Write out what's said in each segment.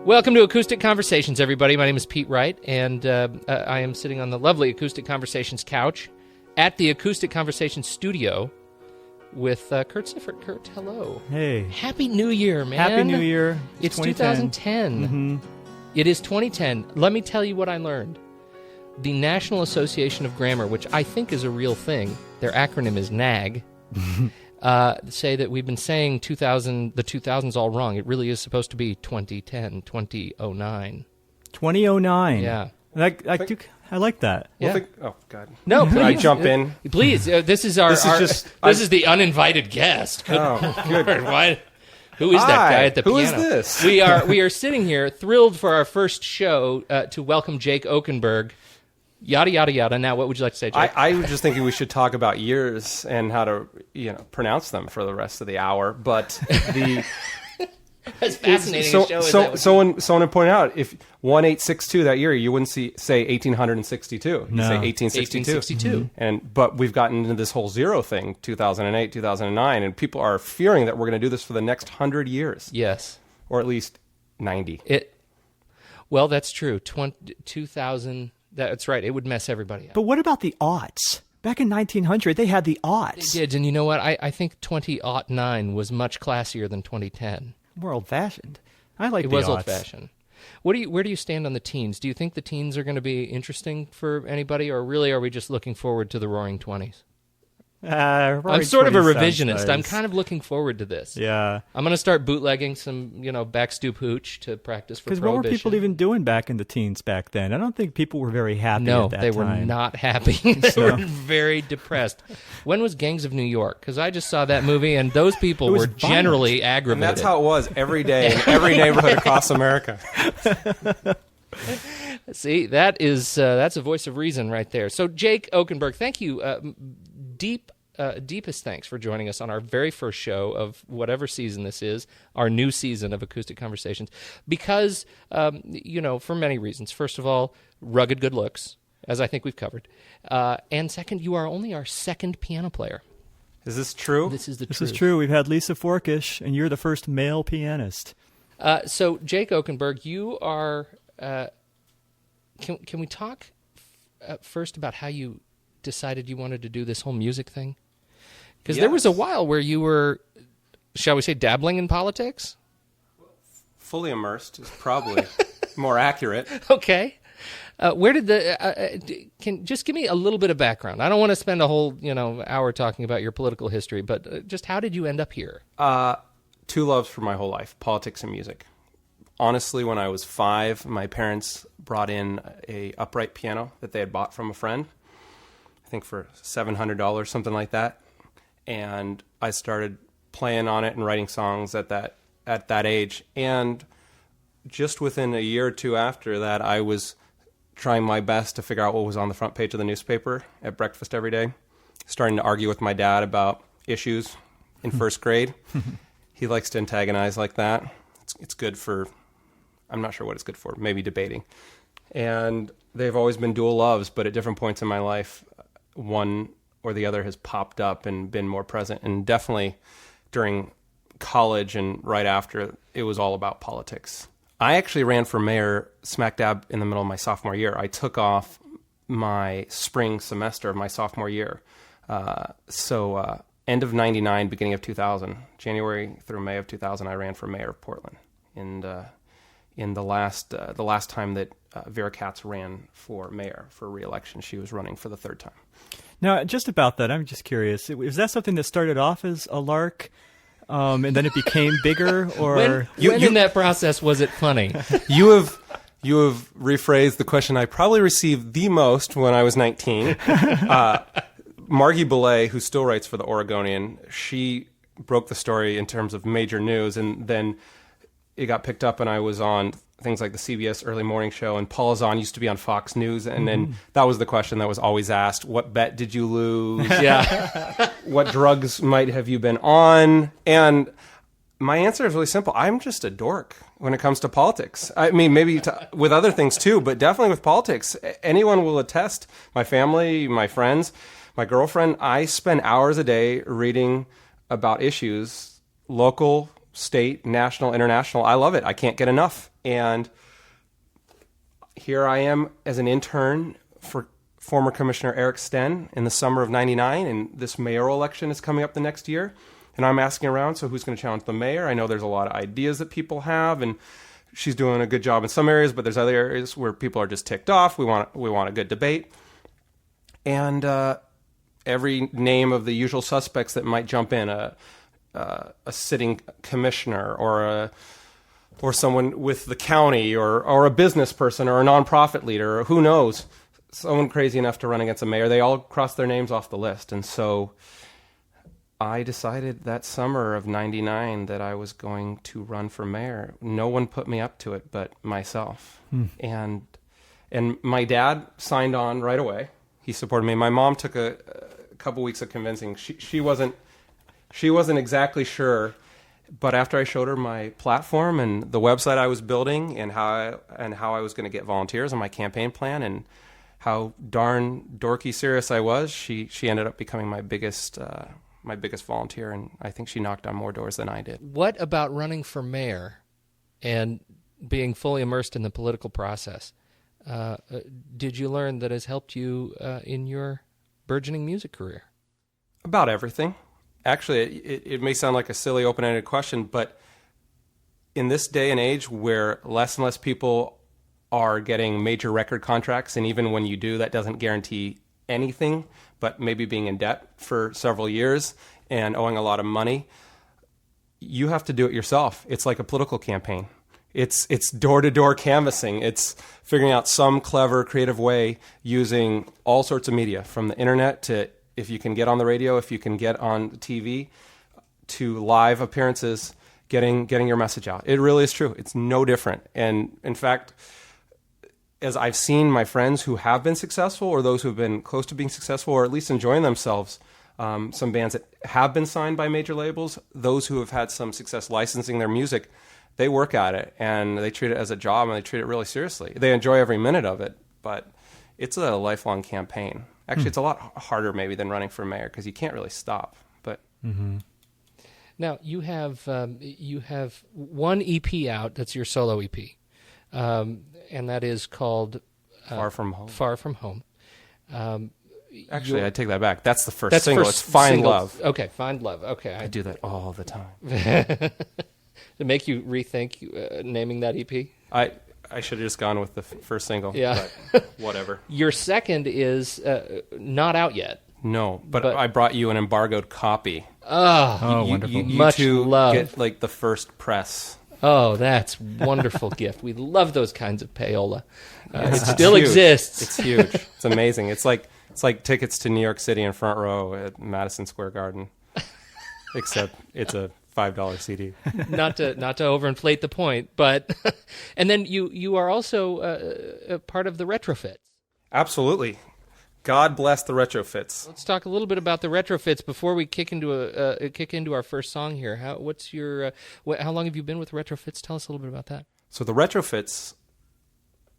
Welcome to Acoustic Conversations, everybody. My name is Pete Wright, and I am sitting on the lovely Acoustic Conversations couch at the Acoustic Conversations studio with Kurt Siffert. Kurt, hello. Hey. Happy New Year, man. Happy New Year. It's 2010. Mm-hmm. It is 2010. Let me tell you what I learned. The National Association of Grammar, which I think is a real thing, their acronym is NAG, say that we've been saying the 2000s all wrong. It really is supposed to be 2010, 2009. 2009. Yeah. I like that. Yeah. Oh, God. No, please. Can I jump in? Please. This is is the uninvited guest. Good Lord. Why? Who is that guy at the piano? Who is this? We are sitting here thrilled for our first show to welcome Jake Oken-Berg. Yada, yada, yada. Now, what would you like to say, Jake? I was just thinking we should talk about years and how to, pronounce them for the rest of the hour. But That's fascinating. Someone pointed out, if 1862 that year, you wouldn't say 1862. You say 1862. But we've gotten into this whole zero thing, 2008, 2009, and people are fearing that we're going to do this for the next 100 years. Yes. Or at least 90. Well, that's true. 2000... That's right. It would mess everybody up. But what about the aughts? Back in 1900, they had the aughts. They did, and you know what? I think 2009 was much classier than 2010. More old-fashioned. I like it the aughts. It was old-fashioned. Where do you stand on the teens? Do you think the teens are going to be interesting for anybody, or really are we just looking forward to the Roaring 20s? I'm sort of a revisionist. I'm kind of looking forward to this. Yeah. I'm going to start bootlegging some, backstoop hooch to practice for Prohibition. Because what were people even doing back in the teens back then? I don't think people were very happy at that time. No, they were not happy. They were very depressed. When was Gangs of New York? Because I just saw that movie, and those people were generally aggravated. And that's how it was every day in every neighborhood across America. See, that's a voice of reason right there. So, Jake Oken-Berg, thank you. Deepest thanks for joining us on our very first show of whatever season this is, our new season of Acoustic Conversations, because, for many reasons. First of all, rugged good looks, as I think we've covered. And second, you are only our second piano player. Is this true? This is the truth. This is true. We've had Lisa Forkish, and you're the first male pianist. So, Jake Oken-Berg, you are... Can we talk first about how you decided you wanted to do this whole music thing? Because there was a while where you were, shall we say, dabbling in politics? Fully immersed is probably more accurate. Okay. Where did just give me a little bit of background. I don't want to spend a whole, hour talking about your political history, but just how did you end up here? Two loves for my whole life, politics and music. Honestly, when I was 5, my parents brought in a upright piano that they had bought from a friend, I think for $700, something like that. And I started playing on it and writing songs at that age. And just within a year or two after that, I was trying my best to figure out what was on the front page of the newspaper at breakfast every day, starting to argue with my dad about issues in first grade. He likes to antagonize like that. It's good for... I'm not sure what it's good for, maybe debating. And they've always been dual loves, but at different points in my life, one or the other has popped up and been more present. And definitely during college and right after, it was all about politics. I actually ran for mayor smack dab in the middle of my sophomore year. I took off my spring semester of my sophomore year. End of 99, beginning of 2000, January through May of 2000, I ran for mayor of Portland. And in the last time that Vera Katz ran for mayor for re-election, she was running for the third time. Now, just about that, I'm just curious. Was that something that started off as a lark, and then it became bigger? Or when in that process was it funny? You have rephrased the question I probably received the most when I was 19. Margie Belay, who still writes for the Oregonian, she broke the story in terms of major news, and then it got picked up, and I was on things like the CBS Early Morning Show, and Paul Azan used to be on Fox News, and then that was the question that was always asked: what bet did you lose? Yeah. What drugs might have you been on? And my answer is really simple. I'm just a dork when it comes to politics. I mean, maybe with other things too, but definitely with politics. Anyone will attest, my family, my friends, my girlfriend, I spend hours a day reading about issues, local, state, national, international. I love it. I can't get enough. And here I am as an intern for former Commissioner Eric Sten in the summer of '99, and this mayoral election is coming up the next year. And I'm asking around, so who's going to challenge the mayor? I know there's a lot of ideas that people have, and she's doing a good job in some areas, but there's other areas where people are just ticked off. We want a good debate. And every name of the usual suspects that might jump in, a sitting commissioner or someone with the county or a business person or a nonprofit leader or who knows, someone crazy enough to run against a mayor, they all cross their names off the list. And so I decided that summer of '99 that I was going to run for mayor. No one put me up to it but myself. And my dad signed on right away. He supported me. My mom took a couple weeks of convincing. She wasn't exactly sure, but after I showed her my platform and the website I was building and how I was going to get volunteers on my campaign plan and how darn dorky serious I was, she ended up becoming my biggest volunteer, and I think she knocked on more doors than I did. What about running for mayor and being fully immersed in the political process did you learn that has helped you in your burgeoning music career? About everything. Actually, it may sound like a silly open-ended question, but in this day and age where less and less people are getting major record contracts, and even when you do, that doesn't guarantee anything, but maybe being in debt for several years and owing a lot of money, you have to do it yourself. It's like a political campaign. It's door-to-door canvassing. It's figuring out some clever, creative way using all sorts of media, from the internet to, if you can get on the radio, if you can get on TV, to live appearances, getting your message out. It really is true. It's no different. And in fact, as I've seen my friends who have been successful, or those who have been close to being successful, or at least enjoying themselves, some bands that have been signed by major labels, those who have had some success licensing their music, they work at it and they treat it as a job and they treat it really seriously. They enjoy every minute of it, but it's a lifelong campaign. Actually, it's a lot harder maybe than running for mayor because you can't really stop. But Now, you have one EP out that's your solo EP. And that is called Far From Home. Far From Home. Actually, I take that back. That's the first single. It's Find Love. Okay, Find Love. Okay. I do that all the time. To make you rethink naming that EP? I should have just gone with the first single. Yeah. But whatever. Your second is not out yet. No, but I brought you an embargoed copy. Oh, wonderful. You Much two love. get like the first press. Oh, that's wonderful gift. We love those kinds of payola. It It's still huge. exists. It's huge. It's amazing. It's like tickets to New York City in front row at Madison Square Garden, except it's a $5 CD. Not to overinflate the point, but and then you are also a part of the Retrofits. Absolutely. God bless the Retrofits. Let's talk a little bit about the Retrofits before we kick into our first song here. How long have you been with Retrofits? Tell us a little bit about that. So the Retrofits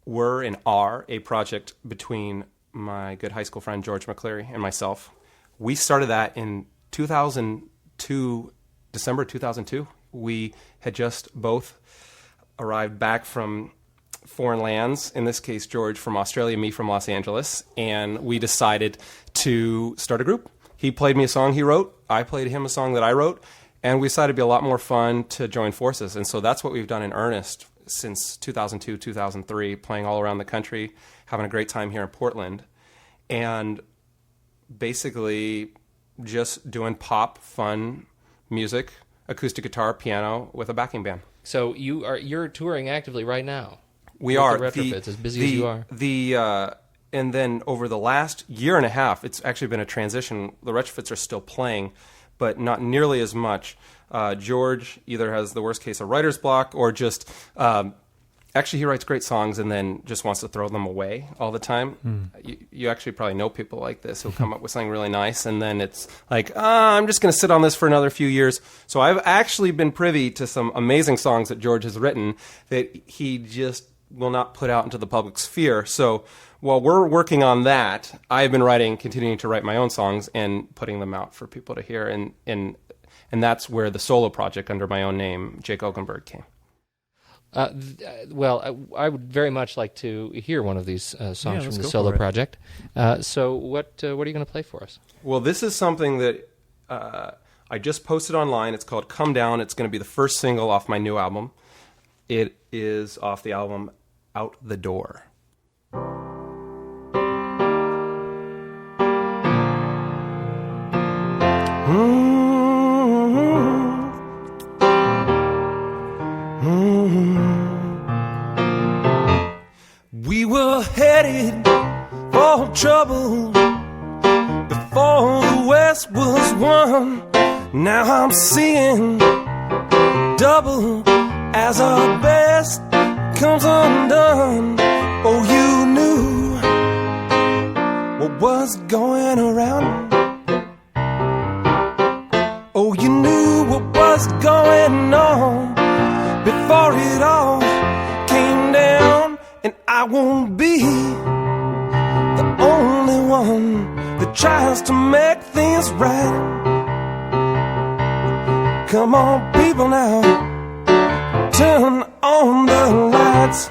were and are a project between my good high school friend George McCleary and myself. We started that in 2002, December 2002. We had just both arrived back from foreign lands, in this case George from Australia, me from Los Angeles, and we decided to start a group. He played me a song he wrote, I played him a song that I wrote, and we decided it'd be a lot more fun to join forces. And so that's what we've done in earnest since 2002, 2003, playing all around the country, having a great time here in Portland, and basically just doing pop, fun music, acoustic guitar, piano, with a backing band. So you're touring actively right now. We with are. the Retrofits, as busy as you are. And then over the last year and a half, it's actually been a transition. The Retrofits are still playing, but not nearly as much. George either has the worst case of writer's block or just... actually, he writes great songs and then just wants to throw them away all the time. You actually probably know people like this who come up with something really nice, and then it's like, I'm just going to sit on this for another few years. So I've actually been privy to some amazing songs that George has written that he just will not put out into the public sphere. So while we're working on that, I've been continuing to write my own songs and putting them out for people to hear. And And that's where the solo project under my own name, Jake Oken-Berg, came. Well, I would very much like to hear one of these songs from the go solo for it. project. So what are you going to play for us? Well, this is something that I just posted online. It's called Come Down. It's going to be the first single off my new album. It is off the album Out the Door. We were headed for trouble before the West was won. Now I'm seeing double as our best comes undone. Oh, you knew what was going around. Oh, you knew what was going on before it all came down. And I won't be the only one that tries to make things right. Come on, people, now, turn on the lights.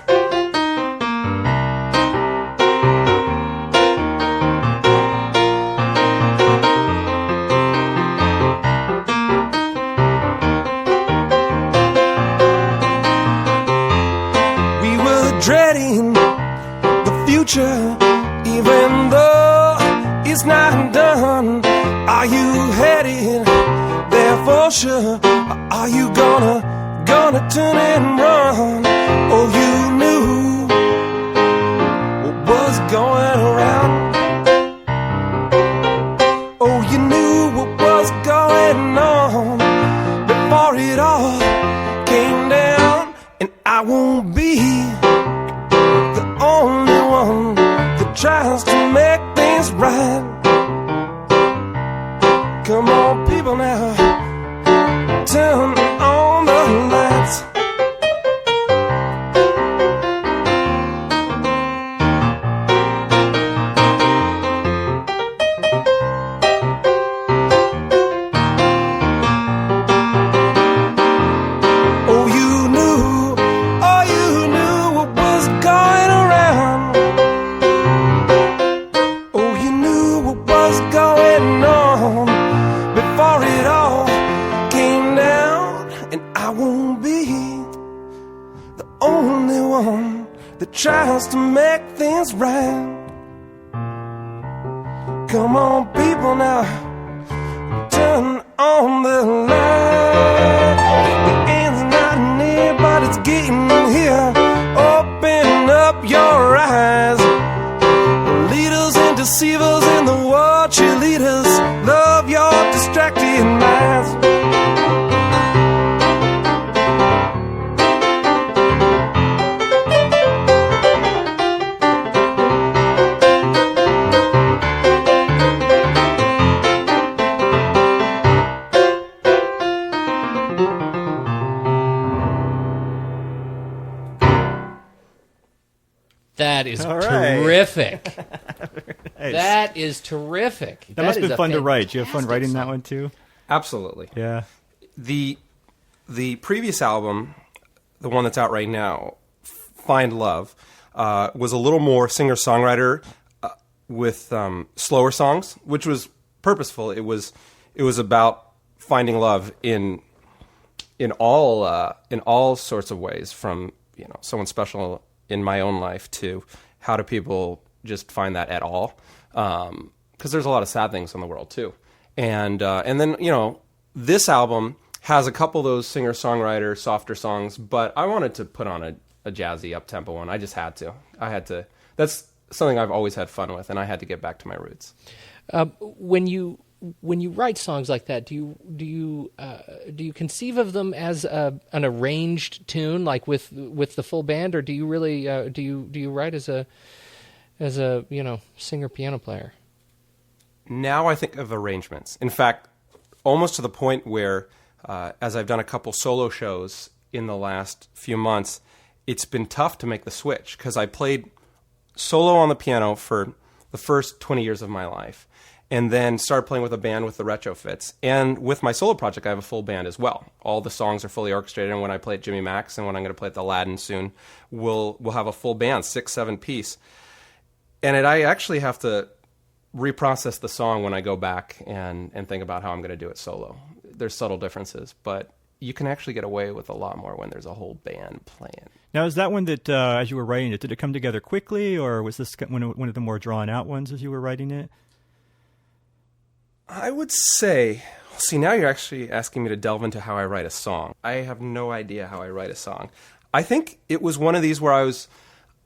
We were dreading the future, even though it's not done. Are you headed there for sure? Are you gonna turn and run? Oh, you knew what was going around. Oh, you knew what was going on before it all came down. And I won't be the only one that tries to make things right. Come on, people, now, turn on the lights. Oh, you knew what was going around. Oh, you knew what was going on before it all came down. And I won't be the only one that tries to make things right. Come on, people, now, turn on the light. The end's not near, but it's getting here. Open up your eyes. Leaders and deceivers in the war, cheerleaders, love your distracted minds. That is All right. terrific. Nice. That is terrific. That must have is been a fun to write. Did you have fun fantastic writing that song. one too? Absolutely. Yeah. The previous album, the one that's out right now, Find Love, was a little more singer-songwriter with slower songs, which was purposeful. It was about finding love in all sorts of ways, from someone special in my own life to how do people just find that at all, because there's a lot of sad things in the world too. And then this album has a couple of those singer-songwriter softer songs, but I wanted to put on a jazzy up-tempo one. I just had to. That's something I've always had fun with, and I had to get back to my roots. When you write songs like that, do you conceive of them as an arranged tune, like with the full band, or do you really do you write as a singer piano player? Now I think of arrangements. In fact, almost to the point where, as I've done a couple solo shows in the last few months, it's been tough to make the switch, because I played solo on the piano for the first 20 years of my life. and then started playing with a band with the Retrofits. And with my solo project, I have a full band as well. All the songs are fully orchestrated, and when I play at Jimmy Mac's and when I'm going to play at the Aladdin soon, we'll have a full band, 6-7 piece. And I actually have to reprocess the song when I go back and think about how I'm going to do it solo. There's subtle differences, but you can actually get away with a lot more when there's a whole band playing. Now, is that one that, as you were writing it, did it come together quickly, or was this one of the more drawn-out ones as you were writing it? I would say, see, now you're actually asking me to delve into how I write a song. I have no idea how I write a song. I think it was one of these where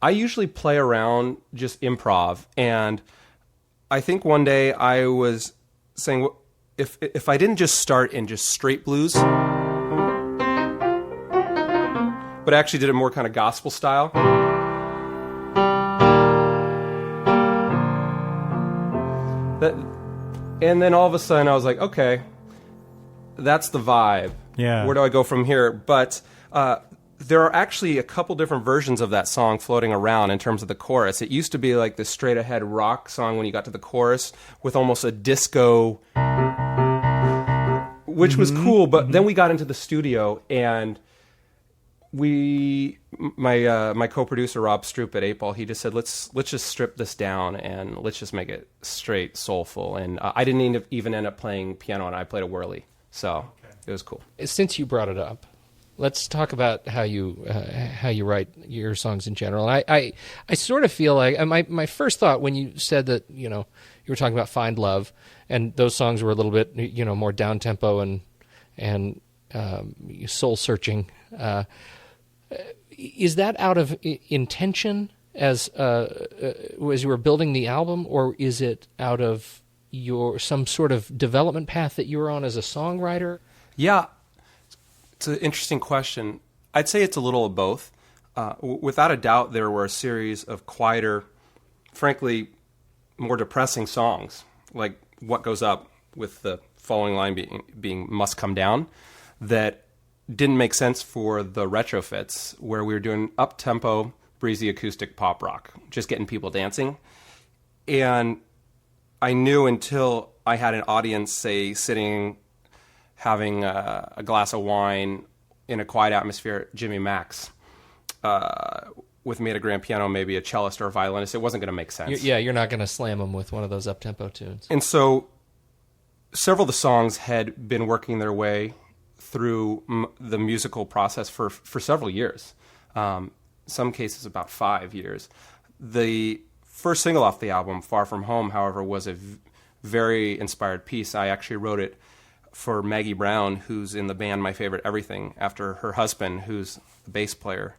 I usually play around, just improv, and I think one day I was saying, if I didn't just start in just straight blues, but actually did it more kind of gospel style, and then all of a sudden I was like, okay, that's the vibe. Yeah. Where do I go from here? But there are actually a couple different versions of that song floating around in terms of the chorus. It used to be like this straight ahead rock song when you got to the chorus with almost a disco, which was cool. But then we got into the studio, and my co-producer Rob Stroop at 8 Ball, he just said, let's just strip this down and let's just make it straight soulful. And I didn't even end up playing piano, and I played a whirly, so it was cool. Since you brought it up, let's talk about how you write your songs in general. I sort of feel like my first thought when you said that, you were talking about Find Love, and those songs were a little bit more down tempo and soul searching. Is that out of intention as you were building the album, or is it out of some sort of development path that you were on as a songwriter? Yeah, it's an interesting question. I'd say it's a little of both. Without a doubt, there were a series of quieter, frankly, more depressing songs, like What Goes Up, with the following line being Must Come Down, that didn't make sense for the Retrofits, where we were doing up-tempo, breezy acoustic pop rock, just getting people dancing. And I knew until I had an audience, say, sitting, having a glass of wine in a quiet atmosphere at Jimmy Mac's, with me at a grand piano, maybe a cellist or a violinist, it wasn't going to make sense. You're not going to slam them with one of those up-tempo tunes. And so several of the songs had been working their way through the musical process for several years, some cases about 5 years. The first single off the album, Far From Home, however, was a very inspired piece. I actually wrote it for Maggie Brown, who's in the band My Favorite Everything, after her husband, who's the bass player,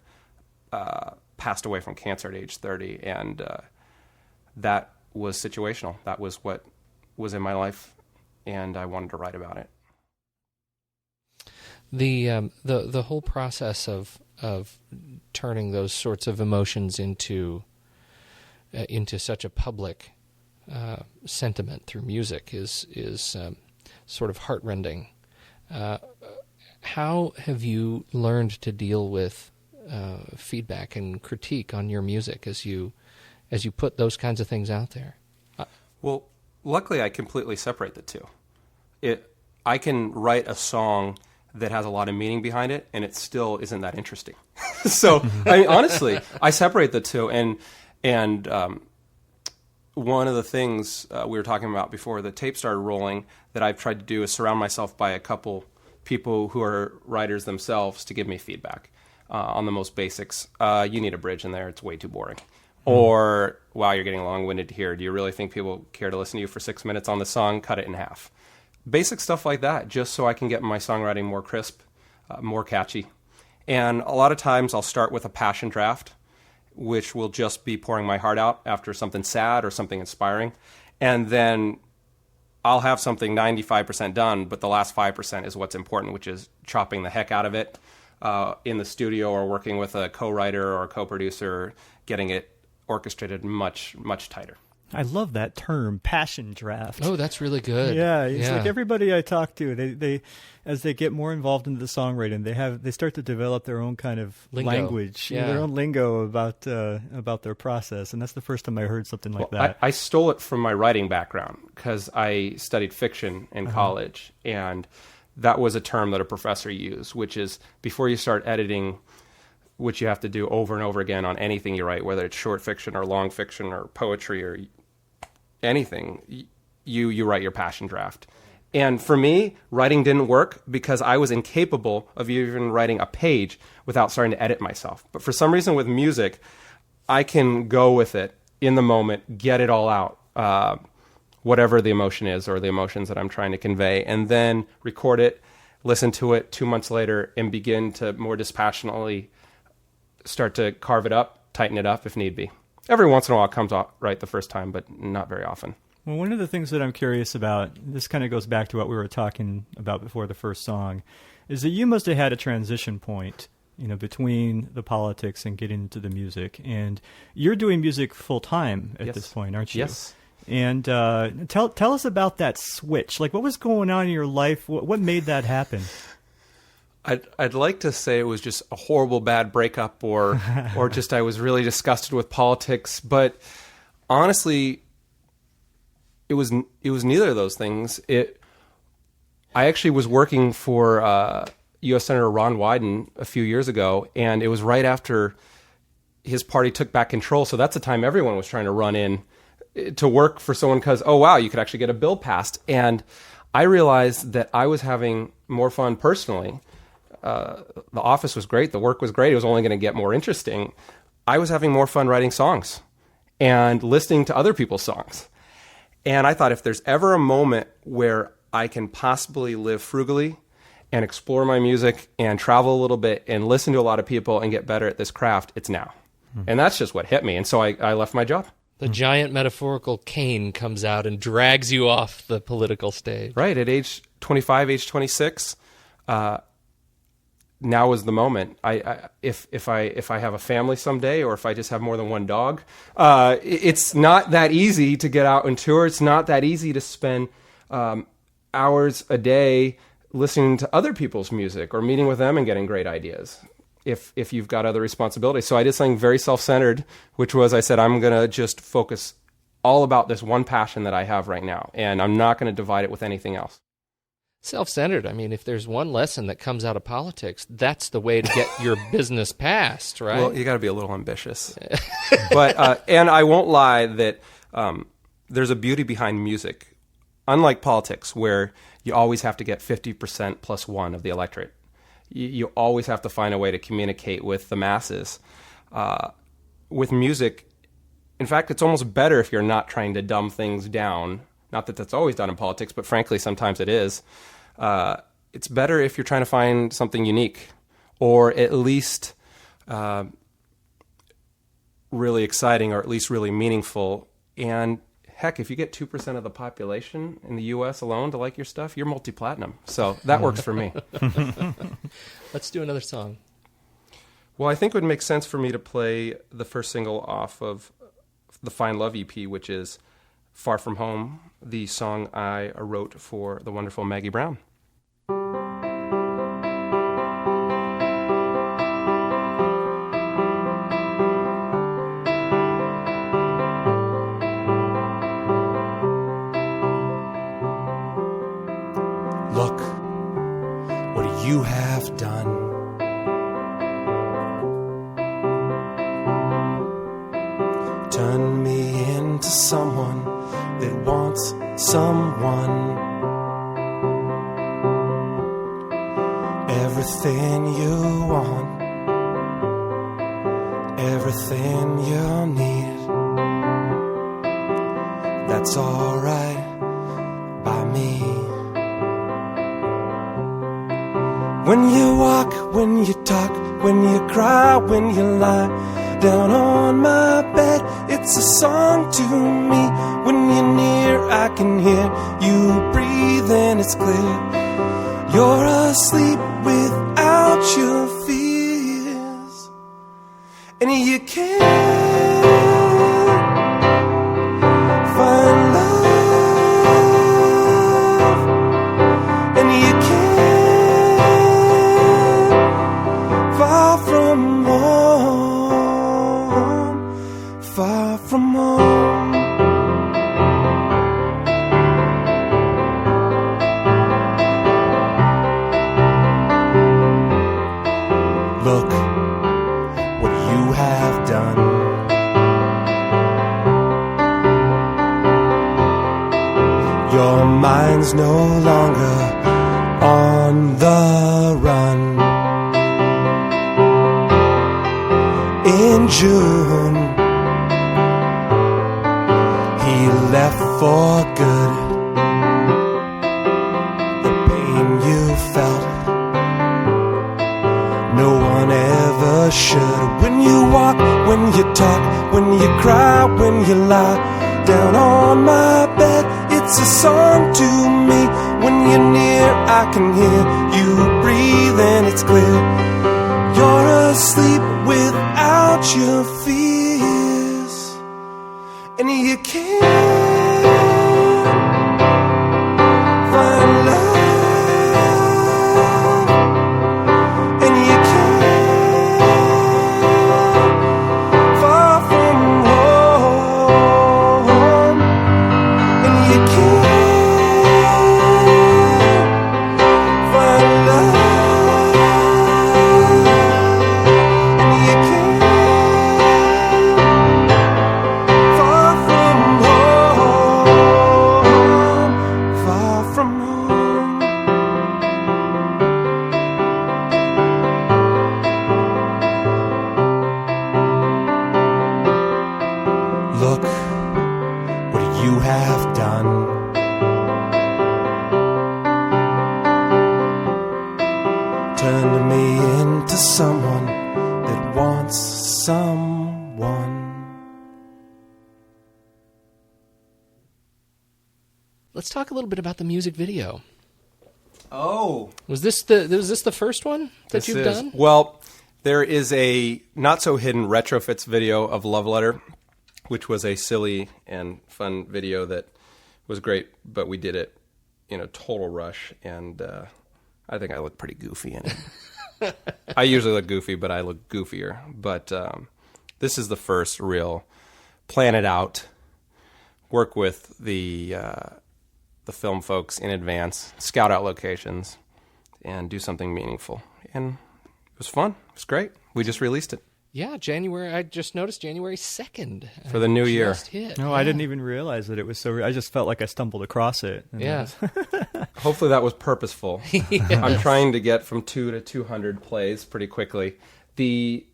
passed away from cancer at age 30, and that was situational. That was what was in my life, and I wanted to write about it. The whole process of turning those sorts of emotions into such a public sentiment through music is sort of heartrending. How have you learned to deal with feedback and critique on your music as you put those kinds of things out there? Well, luckily I completely separate the two. I can write a song that has a lot of meaning behind it, and it still isn't that interesting. So, I mean, honestly, I separate the two. And one of the things we were talking about before the tape started rolling that I've tried to do is surround myself by a couple people who are writers themselves to give me feedback on the most basics. You need a bridge in there. It's way too boring. Or, wow, you're getting long-winded here. Do you really think people care to listen to you for 6 minutes on the song? Cut it in half. Basic stuff like that, just so I can get my songwriting more crisp, more catchy. And a lot of times I'll start with a passion draft, which will just be pouring my heart out after something sad or something inspiring. And then I'll have something 95% done, but the last 5% is what's important, which is chopping the heck out of it in the studio or working with a co-writer or a co-producer, getting it orchestrated much, much tighter. I love that term, passion draft. Oh, that's really good. Yeah, it's like everybody I talk to, they as they get more involved into the songwriting, they start to develop their own kind of lingo. language, their own lingo about their process, and that's the first time I heard something like that. I stole it from my writing background because I studied fiction in college, and that was a term that a professor used, which is before you start editing, which you have to do over and over again on anything you write, whether it's short fiction or long fiction or poetry or anything, you write your passion draft. And for me, writing didn't work because I was incapable of even writing a page without starting to edit myself. But for some reason with music, I can go with it in the moment, get it all out, whatever the emotion is or the emotions that I'm trying to convey, and then record it, listen to it 2 months later, and begin to more dispassionately start to carve it up, tighten it up if need be. Every once in a while it comes out right the first time, but not very often. Well, one of the things that I'm curious about, this kind of goes back to what we were talking about before the first song, is that you must have had a transition point, between the politics and getting into the music. And you're doing music full time at this point, aren't you? Yes. And tell us about that switch. Like, what was going on in your life? What made that happen? I'd like to say it was just a horrible bad breakup or just I was really disgusted with politics, but honestly, it was neither of those things. I actually was working for U.S. Senator Ron Wyden a few years ago, and it was right after his party took back control. So that's the time everyone was trying to run in to work for someone because, oh, wow, you could actually get a bill passed. And I realized that I was having more fun personally. The office was great. The work was great. It was only going to get more interesting. I was having more fun writing songs and listening to other people's songs. And I thought if there's ever a moment where I can possibly live frugally and explore my music and travel a little bit and listen to a lot of people and get better at this craft, it's now. And that's just what hit me. And so I left my job. The giant metaphorical cane comes out and drags you off the political stage. Right. At age 25, age 26, now is the moment. If I have a family someday, or if I just have more than one dog, it's not that easy to get out and tour. It's not that easy to spend hours a day listening to other people's music or meeting with them and getting great ideas if you've got other responsibilities. So I did something very self-centered, which was I said, I'm going to just focus all about this one passion that I have right now, and I'm not going to divide it with anything else. Self-centered. I mean, if there's one lesson that comes out of politics, that's the way to get your business passed, right? Well, you got to be a little ambitious. But and I won't lie that there's a beauty behind music. Unlike politics, where you always have to get 50% plus one of the electorate. You always have to find a way to communicate with the masses. With music, in fact, it's almost better if you're not trying to dumb things down. Not that that's always done in politics, but frankly, sometimes it is. It's better if you're trying to find something unique, or at least really exciting, or at least really meaningful. And heck, if you get 2% of the population in the U.S. alone to like your stuff, you're multi-platinum. So that works for me. Let's do another song. Well, I think it would make sense for me to play the first single off of the Fine Love EP, which is Far From Home, the song I wrote for the wonderful Maggie Brown. Look what you have done. Turn me into someone that wants someone. Everything you want, everything you need, that's alright by me. When you walk, when you talk, when you cry, when you lie down on my bed, it's a song to me. When you're near, I can hear you breathe and it's clear you're asleep without your fears. And you can't far from home. Look what you have done. Your mind's no longer on the run. In June, he left for good. The pain you felt, no one ever should. When you walk, when you talk, when you cry, when you lie down on my bed, it's a song to me. When you're near, I can hear you breathe and it's clear. You're asleep without your fears, and you can't find love, and you can't far from home, and you can't find love. Look what you have done. Turned me into someone that wants someone. Let's talk a little bit about the music video. Oh, Was this the first one that you've done? Well, there is a not so hidden retrofits video of Love Letter, which was a silly and fun video that was great, but we did it in a total rush, and I think I look pretty goofy in it. I usually look goofy, but I look goofier. But this is the first real plan it out, work with the film folks in advance, scout out locations, and do something meaningful. And it was fun. It was great. We just released it. Yeah, January. I just noticed January 2nd. For the new year. Hit. No, Yeah. I didn't even realize that it was so. I just felt like I stumbled across it. And Yeah. Hopefully that was purposeful. I'm trying to get from 2 to 200 plays pretty quickly. The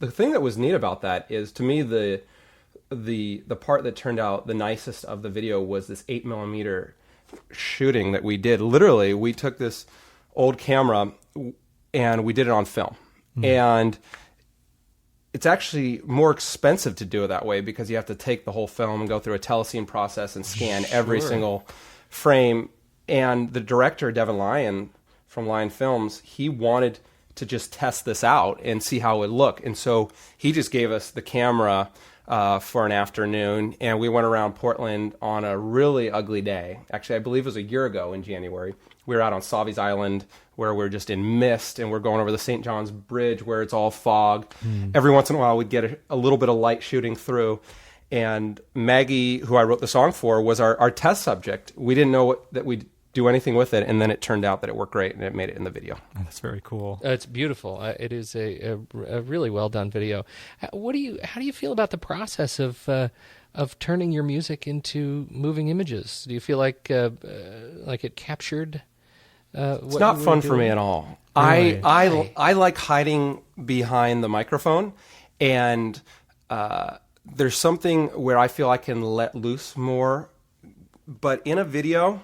thing that was neat about that is, to me, the part that turned out the nicest of the video was this 8mm shooting that we did. Literally, we took this old camera and we did it on film. And it's actually more expensive to do it that way because you have to take the whole film and go through a telescene process and scan every single frame. And the director, Devin Lyon from Lyon Films, he wanted to just test this out and see how it would look. And so he just gave us the camera for an afternoon, and we went around Portland on a really ugly day. Actually, I believe it was a year ago in January. We were out on Savi's Island where we're just in mist, and we're going over the St. John's Bridge where it's all fog. Every once in a while we'd get a little bit of light shooting through. And Maggie, who I wrote the song for, was our test subject. We didn't know that we'd do anything with it, and then it turned out that it worked great, and it made it in the video. Oh, that's very cool. It's beautiful. It is a really well done video. How do you feel about the process of turning your music into moving images? Do you feel like it captured? It's not fun for me at all. Really? I like hiding behind the microphone, and there's something where I feel I can let loose more. But in a video,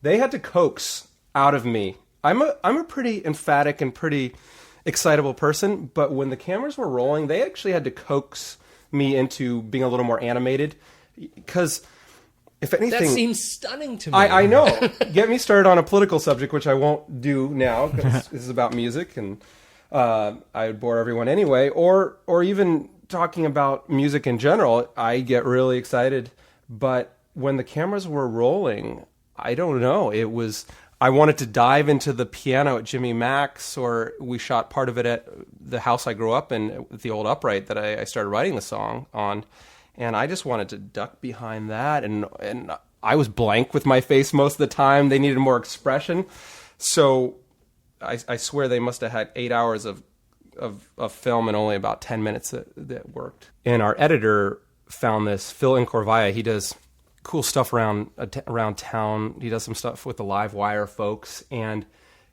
they had to coax out of me. I'm a pretty emphatic and pretty excitable person, but when the cameras were rolling, they actually had to coax me into being a little more animated. Because if anything, That seems stunning to me. I know. Get me started on a political subject, which I won't do now because this is about music, and I would bore everyone anyway. Or even talking about music in general, I get really excited. But when the cameras were rolling, I don't know. I wanted to dive into the piano at Jimmy Mac's, or we shot part of it at the house I grew up in, the old upright that I started writing the song on. And I just wanted to duck behind that. And I was blank with my face most of the time. They needed more expression. So I swear they must have had 8 hours of film and only about 10 minutes that worked. And our editor found this, Phil Incorvaya. He does cool stuff around town. He does some stuff with the Live Wire folks. And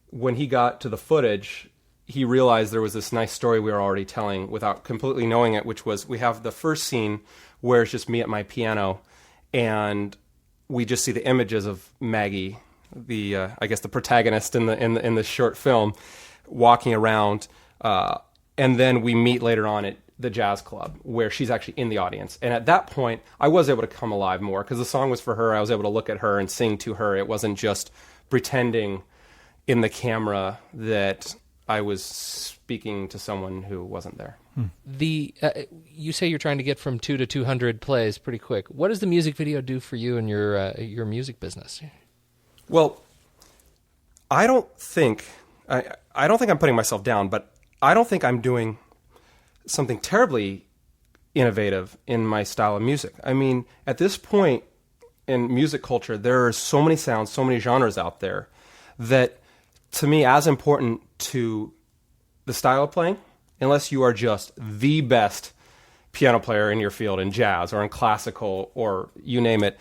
when he got to the footage, he realized there was this nice story we were already telling without completely knowing it, which was we have the first scene where it's just me at my piano, and we just see the images of Maggie, the I guess the protagonist in the short film, walking around, and then we meet later on at the jazz club where she's actually in the audience. And at that point, I was able to come alive more because the song was for her. I was able to look at her and sing to her. It wasn't just pretending in the camera that I was speaking to someone who wasn't there. You say you're trying to get from 2 to 200 plays pretty quick. What does the music video do for you and your music business? Well, I don't think I'm putting myself down, but I don't think I'm doing something terribly innovative in my style of music. I mean, at this point in music culture, there are so many sounds, so many genres out there that, to me, as important to the style of playing, unless you are just the best piano player in your field in jazz or in classical or you name it,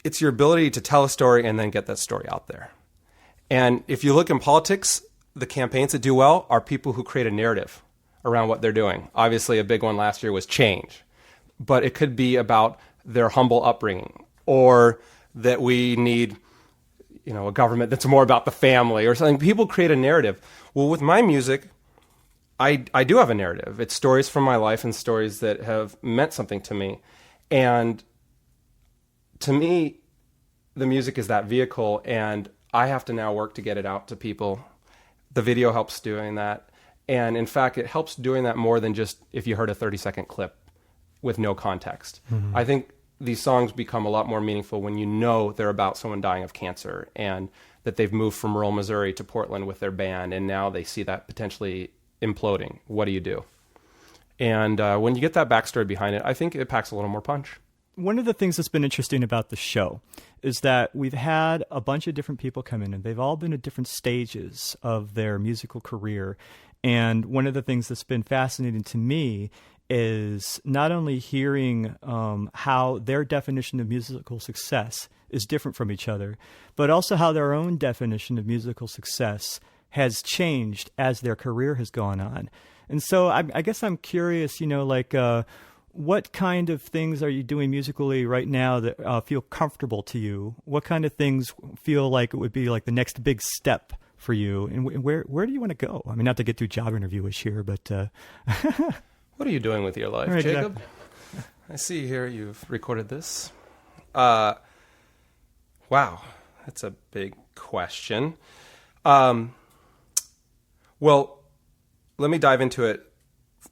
it's your ability to tell a story and then get that story out there. And if you look in politics, the campaigns that do well are people who create a narrative around what they're doing. Obviously, a big one last year was change, but it could be about their humble upbringing, or that we need, a government that's more about the family or something. People create a narrative. Well, with my music, I do have a narrative. It's stories from my life and stories that have meant something to me. And to me, the music is that vehicle, and I have to now work to get it out to people. The video helps doing that. And in fact, it helps doing that more than just if you heard a 30-second clip with no context. Mm-hmm. I think these songs become a lot more meaningful when you know they're about someone dying of cancer and that they've moved from rural Missouri to Portland with their band, and now they see that potentially imploding. What do you do? And when you get that backstory behind it, I think it packs a little more punch. One of the things that's been interesting about the show is that we've had a bunch of different people come in, and they've all been at different stages of their musical career. And one of the things that's been fascinating to me is not only hearing how their definition of musical success is different from each other, but also how their own definition of musical success has changed as their career has gone on. And so I guess I'm curious, what kind of things are you doing musically right now that feel comfortable to you? What kind of things feel like it would be like the next big step for you? And where do you want to go? I mean, not to get too job interview-ish here, but... What are you doing with your life, right, Jacob? Exactly. I see here you've recorded this. Wow, that's a big question. Well, let me dive into it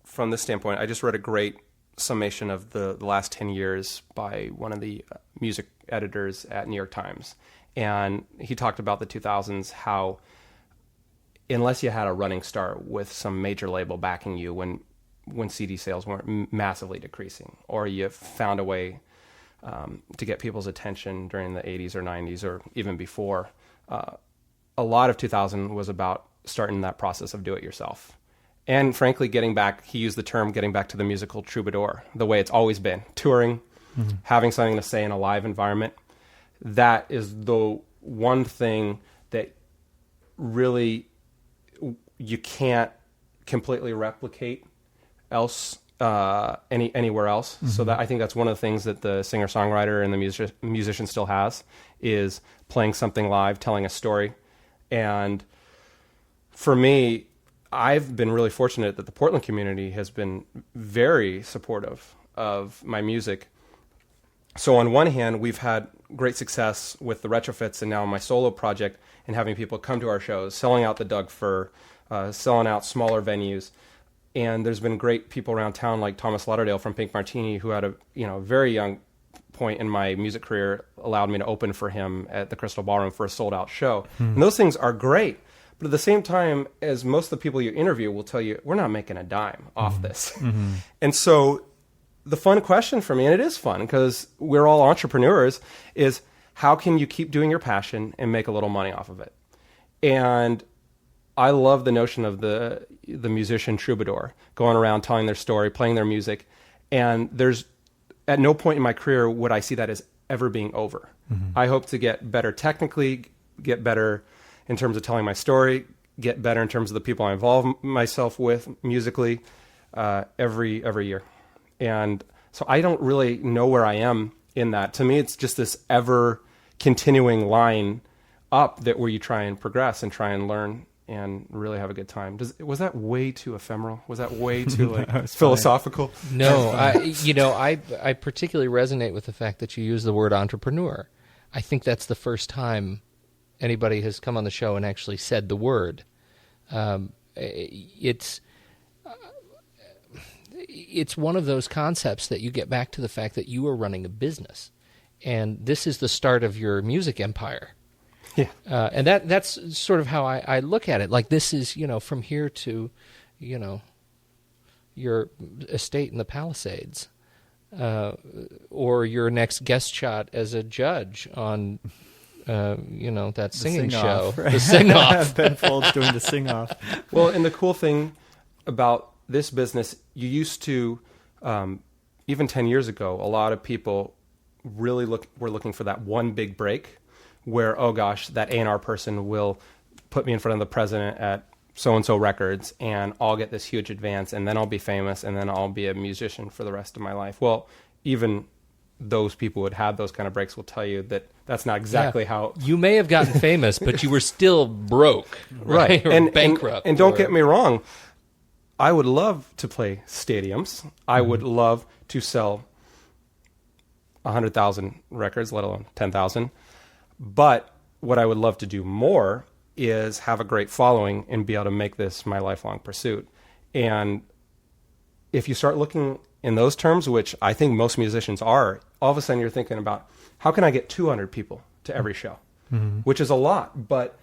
from this standpoint. I just read a great summation of the last 10 years by one of the music editors at New York Times. And he talked about the 2000s, how unless you had a running start with some major label backing you when CD sales weren't massively decreasing, or you found a way to get people's attention during the 80s or 90s or even before, a lot of 2000 was about starting that process of do-it-yourself. And frankly, he used the term getting back to the musical troubadour, the way it's always been, touring, having something to say in a live environment. That is the one thing that really you can't completely replicate anywhere else. Mm-hmm. So that I think that's one of the things that the singer-songwriter and the musician still has, is playing something live, telling a story. And for me, I've been really fortunate that the Portland community has been very supportive of my music. So on one hand, we've had great success with the retrofits and now my solo project, and having people come to our shows, selling out the Doug Fir, selling out smaller venues. And there's been great people around town like Thomas Lauderdale from Pink Martini, who at a very young point in my music career allowed me to open for him at the Crystal Ballroom for a sold-out show. And those things are great. But at the same time, as most of the people you interview will tell you, we're not making a dime off this. Mm-hmm. And so the fun question for me, and it is fun because we're all entrepreneurs, is how can you keep doing your passion and make a little money off of it? And I love the notion of the musician troubadour going around telling their story, playing their music. And there's at no point in my career would I see that as ever being over. Mm-hmm. I hope to get better technically, get better in terms of telling my story, get better in terms of the people I involve myself with musically every year. And so I don't really know where I am in that. To me, it's just this ever continuing line up that where you try and progress and try and learn and really have a good time. Was that way too ephemeral? Was that way too philosophical? No, I particularly resonate with the fact that you use the word entrepreneur. I think that's the first time anybody has come on the show and actually said the word. It's one of those concepts that you get back to the fact that you are running a business, and this is the start of your music empire. Yeah. And that's sort of how I look at it. Like, this is, from here to, your estate in the Palisades, or your next guest shot as a judge on, that singing show. Right? The sing-off. Ben Folds doing the sing-off. Well, and the cool thing about this business, you used to, even 10 years ago, a lot of people really were looking for that one big break where, oh gosh, that A&R person will put me in front of the president at so-and-so records and I'll get this huge advance and then I'll be famous and then I'll be a musician for the rest of my life. Well, even those people who had had those kind of breaks will tell you that that's not exactly how... You may have gotten famous, but you were still broke, right? Or and bankrupt. And don't get me wrong, I would love to play stadiums. I would love to sell 100,000 records, let alone 10,000. But what I would love to do more is have a great following and be able to make this my lifelong pursuit. And if you start looking in those terms, which I think most musicians are, all of a sudden you're thinking about, how can I get 200 people to every show? Mm-hmm. Which is a lot, but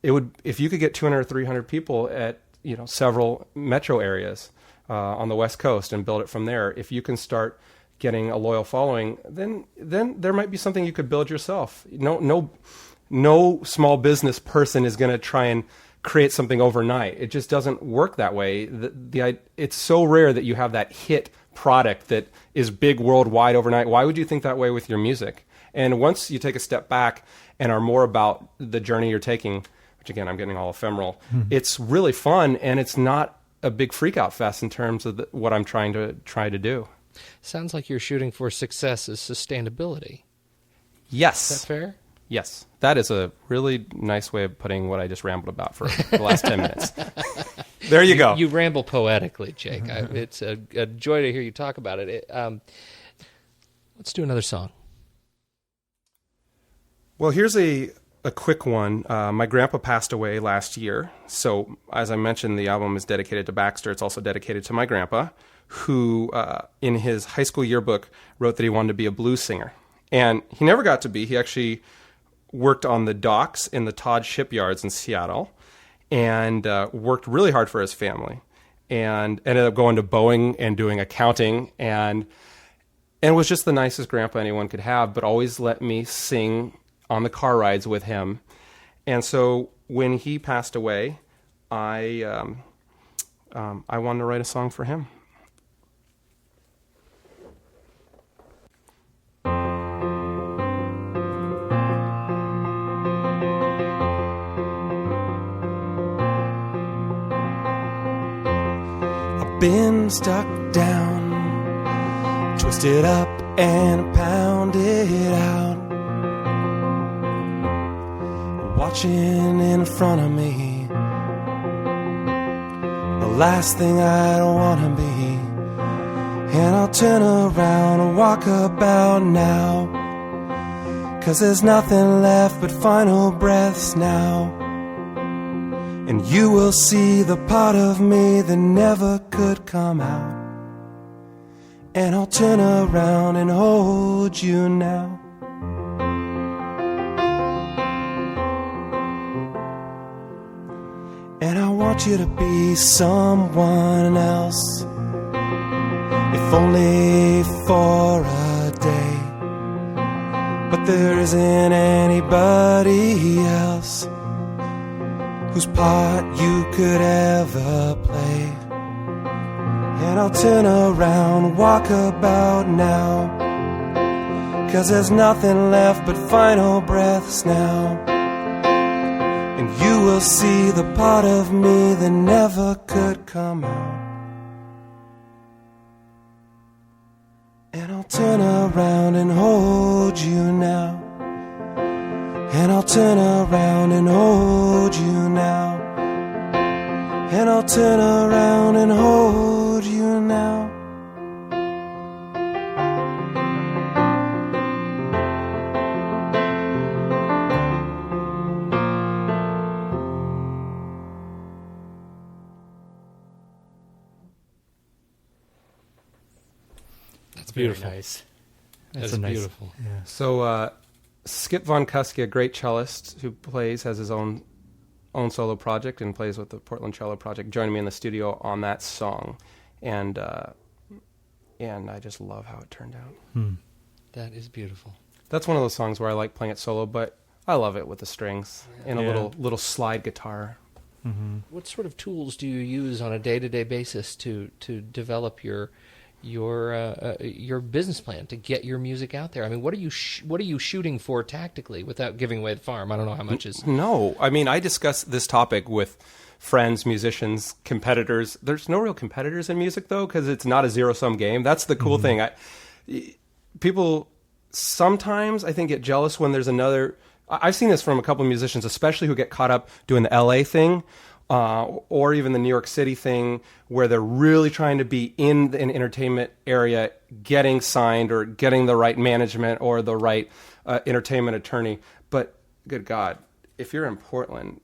it would, if you could get 200 or 300 people at, several metro areas on the West Coast and build it from there, if you can start getting a loyal following, then there might be something you could build yourself. No small business person is going to try and create something overnight. It just doesn't work that way. It's so rare that you have that hit product that is big worldwide overnight. Why would you think that way with your music? And once you take a step back and are more about the journey you're taking, which again, I'm getting all ephemeral, it's really fun and it's not a big freak out fest in terms of what I'm trying to do. Sounds like you're shooting for success as sustainability. Yes. Is that fair? Yes. That is a really nice way of putting what I just rambled about for the last 10 minutes. There you go. You ramble poetically, Jake. It's a joy to hear you talk about it. Let's do another song. Well, here's a quick one. My grandpa passed away last year. So as I mentioned, the album is dedicated to Baxter. It's also dedicated to my grandpa, who in his high school yearbook wrote that he wanted to be a blues singer. And he never got to be. He actually worked on the docks in the Todd shipyards in Seattle and worked really hard for his family and ended up going to Boeing and doing accounting and was just the nicest grandpa anyone could have, but always let me sing on the car rides with him. And so when he passed away, I wanted to write a song for him. Been stuck down, twisted up and pounded out, watching in front of me, the last thing I want to be. And I'll turn around and walk about now, 'cause there's nothing left but final breaths now. And you will see the part of me that never could come out. And I'll turn around and hold you now. And I want you to be someone else. if only for a day. But there isn't anybody else whose part you could ever play. And I'll turn around, walk about now, 'cause there's nothing left but final breaths now. And you will see the part of me that never could come out. And I'll turn around and hold you now. And I'll turn around and hold you now. And I'll turn around and hold you now. That's beautiful. Very nice. That's a nice, beautiful. Yeah. So Skip Von Kuske, a great cellist who has his own solo project and plays with the Portland Cello Project, joined me in the studio on that song, and I just love how it turned out. That is beautiful. That's one of those songs where I like playing it solo, but I love it with the strings and a little slide guitar. Mm-hmm. What sort of tools do you use on a day-to-day basis to develop your business plan to get your music out there? I mean, what are you shooting for tactically without giving away the farm? I don't know how much is. No, I mean, I discuss this topic with friends, musicians, competitors. There's no real competitors in music though, because it's not a zero-sum game. That's the cool thing. People sometimes I think get jealous when there's another. I've seen this from a couple of musicians, especially who get caught up doing the LA thing. Or even the New York City thing, where they're really trying to be in an entertainment area, getting signed or getting the right management or the right entertainment attorney. But good God, if you're in Portland,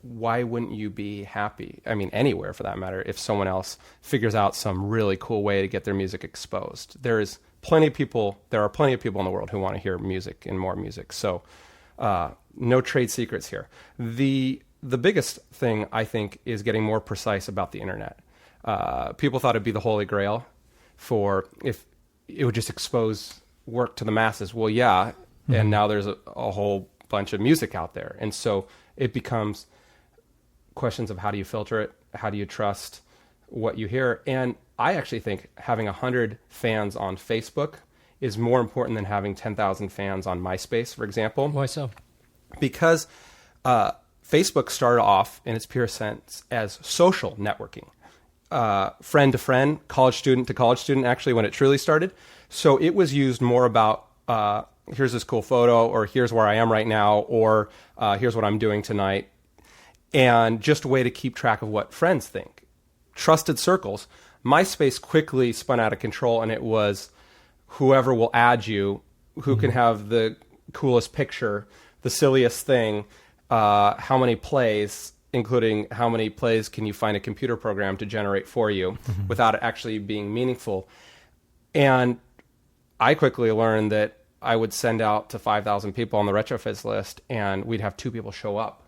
why wouldn't you be happy? I mean, anywhere for that matter, if someone else figures out some really cool way to get their music exposed. There are plenty of people in the world who want to hear music and more music. So no trade secrets here. The biggest thing, I think, is getting more precise about the internet. People thought it'd be the holy grail for if it would just expose work to the masses. Well, yeah, and now there's a whole bunch of music out there. And so it becomes questions of how do you filter it? How do you trust what you hear? And I actually think having 100 fans on Facebook is more important than having 10,000 fans on MySpace, for example. Why so? Because Facebook started off in its pure sense as social networking. Friend to friend, college student to college student, actually, when it truly started. So it was used more about, here's this cool photo, or here's where I am right now, or here's what I'm doing tonight. And just a way to keep track of what friends think. Trusted circles. MySpace quickly spun out of control, and it was whoever will add you, who can have the coolest picture, the silliest thing, how many plays, including how many plays can you find a computer program to generate for you without it actually being meaningful. And I quickly learned that I would send out to 5,000 people on the Retrofizz list, and we'd have 2 people show up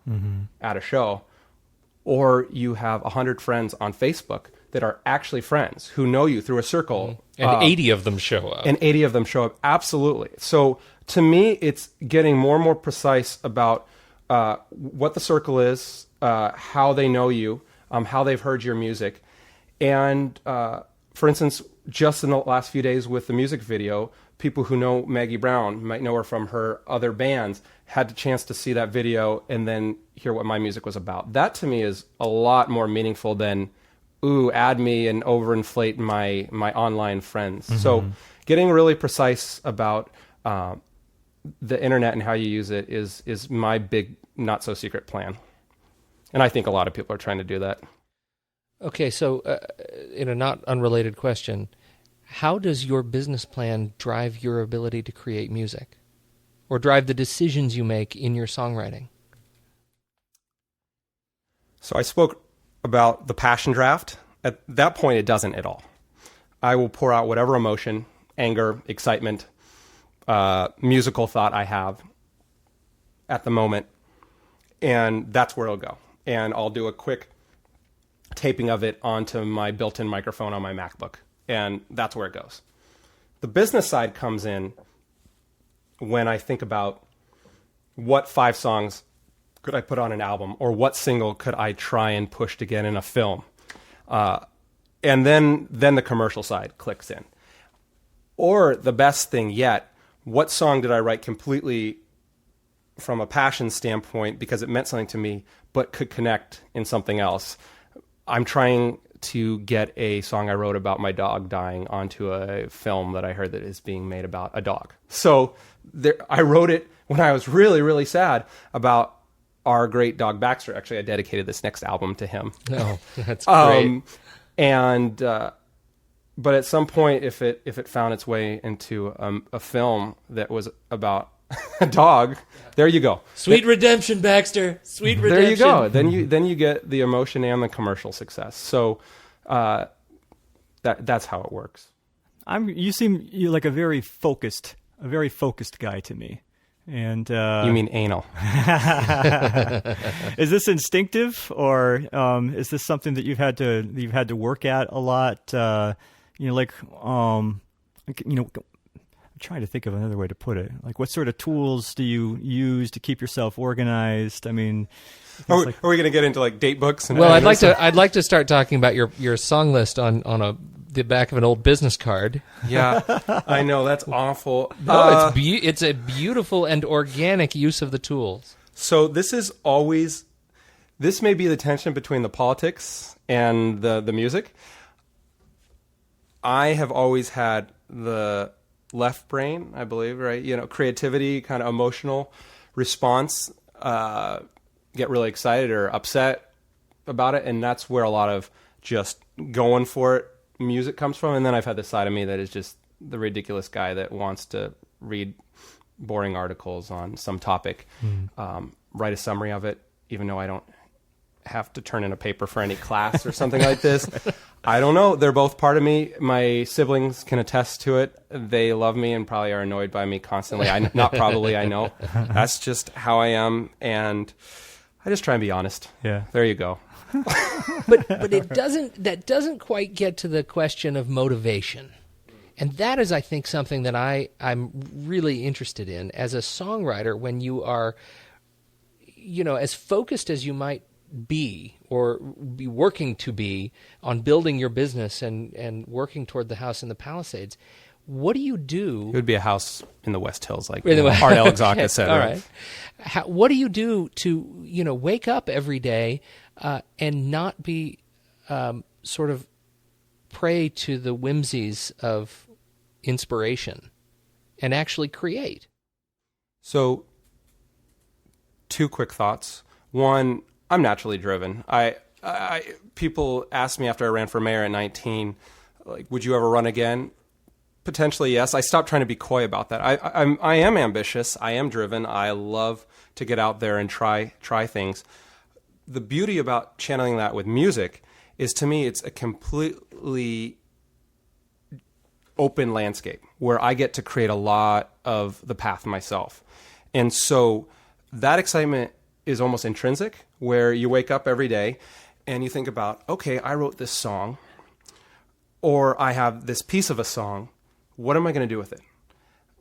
at a show. Or you have 100 friends on Facebook that are actually friends who know you through a circle. And 80 of them show up. And 80 of them show up, absolutely. So to me, it's getting more and more precise about what the circle is, how they know you, how they've heard your music. And for instance, just in the last few days with the music video, people who know Maggie Brown, might know her from her other bands, had the chance to see that video and then hear what my music was about. That to me is a lot more meaningful than, ooh, add me and overinflate my online friends. So getting really precise about the internet and how you use it is my big not so secret plan. And I think a lot of people are trying to do that. Okay, so in a not unrelated question, how does your business plan drive your ability to create music or drive the decisions you make in your songwriting? So I spoke about the passion draft. At that point, it doesn't at all. I will pour out whatever emotion, anger, excitement, musical thought I have at the moment, and that's where it'll go. And I'll do a quick taping of it onto my built-in microphone on my MacBook. and that's where it goes. The business side comes in when I think about what 5 songs could I put on an album, or what single could I try and push to get in a film, and then the commercial side clicks in. Or the best thing yet, what song did I write completely from a passion standpoint because it meant something to me, but could connect in something else? I'm trying to get a song I wrote about my dog dying onto a film that I heard that is being made about a dog. So I wrote it when I was really, really sad about our great dog Baxter. Actually, I dedicated this next album to him. Oh, that's great. But at some point, if it found its way into a film that was about a dog, there you go. Sweet redemption, Baxter. Sweet redemption. There you go. Then you get the emotion and the commercial success. So that's how it works. You seem like a very focused guy to me. And you mean anal? Is this instinctive, or is this something that you've had to work at a lot? I'm trying to think of another way to put it. Like, what sort of tools do you use to keep yourself organized? I mean, are we going to get into like date books? And I'd like to start talking about your song list on the back of an old business card. Yeah, I know, that's awful. No, it's a beautiful and organic use of the tools. So this may be the tension between the politics and the music. I have always had the left brain, I believe, right? Creativity, kind of emotional response, get really excited or upset about it. And that's where a lot of just going for it music comes from. And then I've had this side of me that is just the ridiculous guy that wants to read boring articles on some topic, write a summary of it, even though I don't have to turn in a paper for any class or something like this. I don't know. They're both part of me. My siblings can attest to it. They love me and probably are annoyed by me constantly. I know. That's just how I am. And I just try and be honest. Yeah. There you go. But that doesn't quite get to the question of motivation. And that is, I think, something that I'm really interested in as a songwriter. When you are, as focused as you might be or be working to be on building your business and working toward the house in the Palisades, what do you do? It would be a house in the West Hills, like Art Alexaka said. All right. What do you do to wake up every day and not be sort of prey to the whimsies of inspiration and actually create? So, 2 quick thoughts. One, I'm naturally driven. People asked me after I ran for mayor at 19, like, would you ever run again? Potentially, yes. I stopped trying to be coy about that. I am ambitious. I am driven. I love to get out there and try things. The beauty about channeling that with music is, to me, it's a completely open landscape where I get to create a lot of the path myself. And so that excitement is almost intrinsic, where you wake up every day and you think about, okay, I wrote this song, or I have this piece of a song. What am I going to do with it?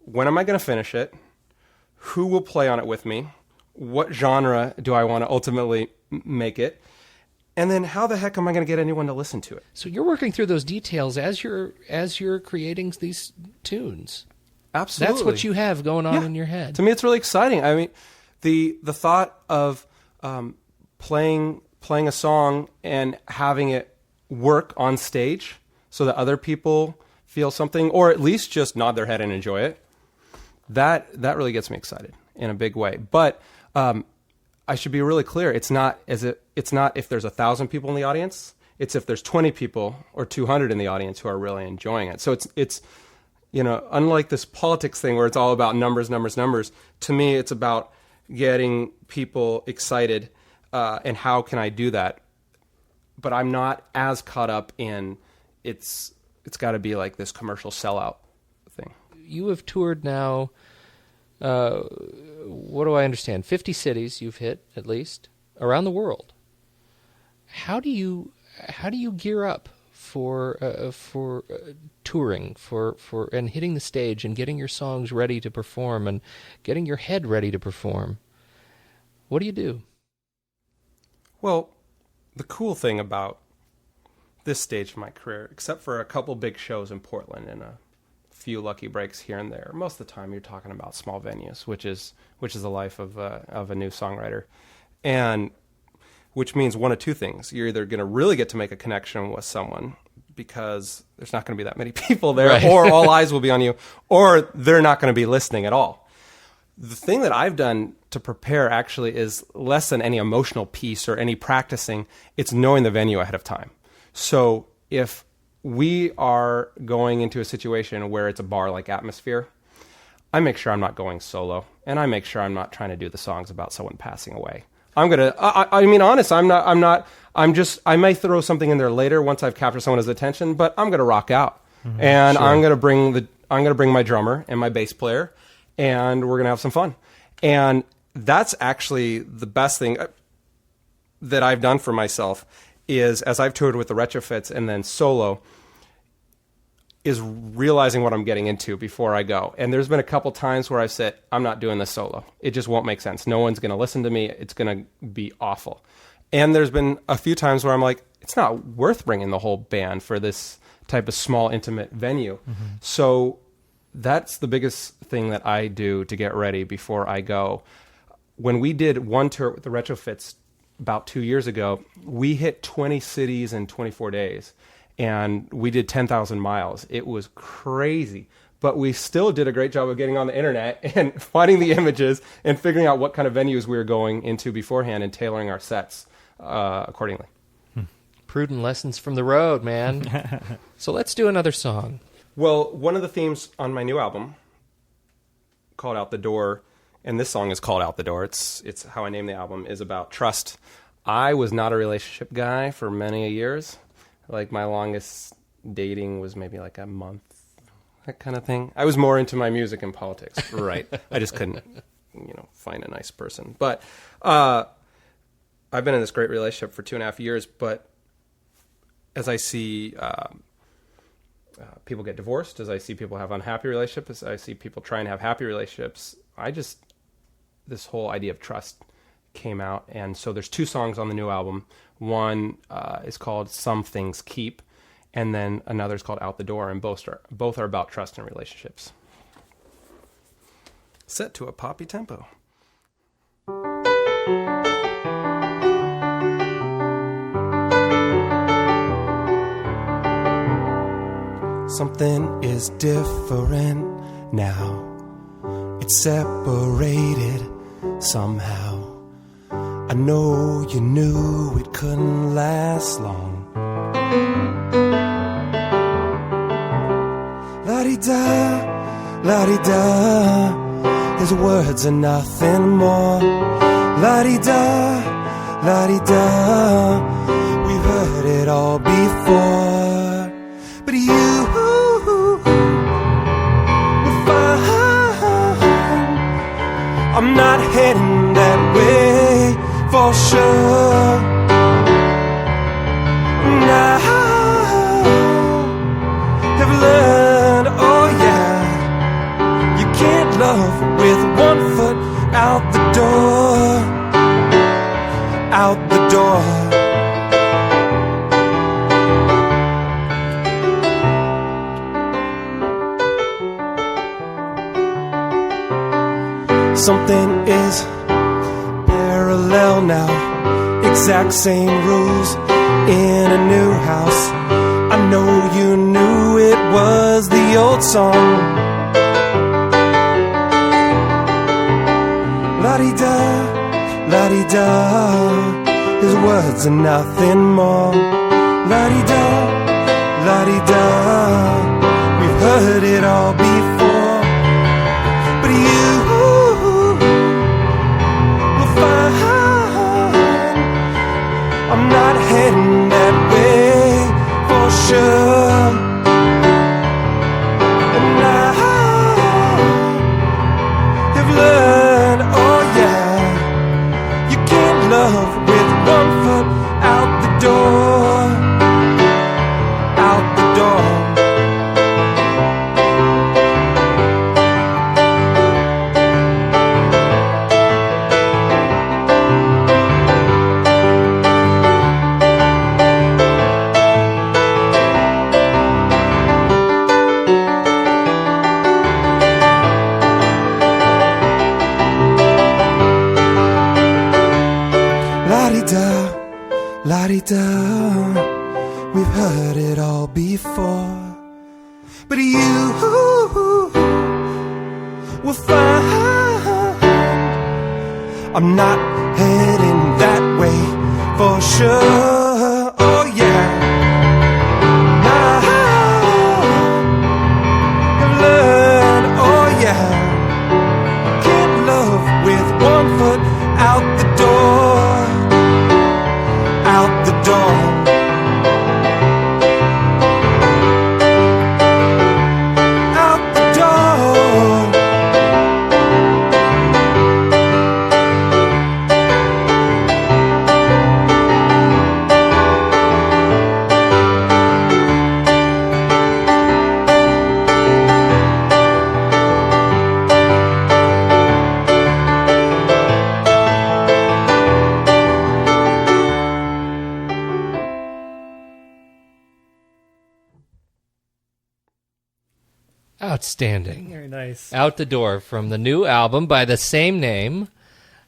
When am I going to finish it? Who will play on it with me? What genre do I want to ultimately make it? And then how the heck am I going to get anyone to listen to it? So you're working through those details as you're creating these tunes. Absolutely. That's what you have going on in your head. To me, it's really exciting. I mean, the thought of playing a song and having it work on stage so that other people feel something, or at least just nod their head and enjoy it, that really gets me excited in a big way. But I should be really clear. It's not if there's 1,000 people in the audience. It's if there's 20 people or 200 in the audience who are really enjoying it. So it's unlike this politics thing where it's all about numbers. To me, it's about getting people excited, and how can I do that? But I'm not as caught up in it's got to be like this commercial sellout thing. You have toured now, what do I understand? 50 cities you've hit, at least, around the world. How do you gear up for touring, for and hitting the stage and getting your songs ready to perform and getting your head ready to perform? What do you do? Well, the cool thing about this stage of my career, except for a couple big shows in Portland and a few lucky breaks here and there, most of the time you're talking about small venues, which is the life of a new songwriter, and which means one of two things: you're either going to really get to make a connection with someone because there's not going to be that many people there, right, or all eyes will be on you, or they're not going to be listening at all. The thing that I've done to prepare actually is less than any emotional piece or any practicing. It's knowing the venue ahead of time. So if we are going into a situation where it's a bar-like atmosphere, I make sure I'm not going solo, and I make sure I'm not trying to do the songs about someone passing away. I may throw something in there later once I've captured someone's attention, but I'm going to rock out. Mm-hmm, and sure. I'm going to bring my drummer and my bass player, and we're going to have some fun. And that's actually the best thing that I've done for myself is, as I've toured with the Retrofits and then solo, is realizing what I'm getting into before I go. And there's been a couple times where I've said, I'm not doing this solo. It just won't make sense. No one's going to listen to me. It's going to be awful. And there's been a few times where I'm like, it's not worth bringing the whole band for this type of small, intimate venue. Mm-hmm. So that's the biggest thing that I do to get ready before I go. When we did one tour with the Retrofits about 2 years ago, we hit 20 cities in 24 days. And we did 10,000 miles. It was crazy. But we still did a great job of getting on the internet and finding the images and figuring out what kind of venues we were going into beforehand and tailoring our sets accordingly. Prudent lessons from the road, man. So let's do another song. Well, one of the themes on my new album, called Out the Door, and this song is called Out the Door. It's how I named the album, is about trust. I was not a relationship guy for many years. Like, my longest dating was maybe like a month, that kind of thing. I was more into my music and politics, right? I just couldn't, find a nice person. But I've been in this great relationship for 2.5 years, but as I see people get divorced, as I see people have unhappy relationships, as I see people try and have happy relationships, this whole idea of trust came out. And so there's 2 songs on the new album. One is called Some Things Keep, and then another is called Out the Door, and both are about trust in relationships. Set to a poppy tempo. Something is different now. It's separated somehow. I know you knew it couldn't last long. La-di-da, la-di-da. His words are nothing more. La-di-da, la-di-da. We've heard it all before. But you were fine. I'm not heading that way for sure. Now have learned, oh yeah, you can't love with one foot out the door, out the door. Something is parallel now, exact same rules in a new house. I know you knew it was the old song. La-di-da, la-di-da. His words are nothing more. La-di-da, la-di-da. We've heard it all before. But you I'm not heading that way for sure. And I have learned, oh yeah, you can't love with one foot out the door, I'm not heading that way for sure. Oh yeah. Now I've learned, oh yeah, can't love with one foot out the door, out the door. Outstanding. Very nice. Out the Door from the new album by the same name.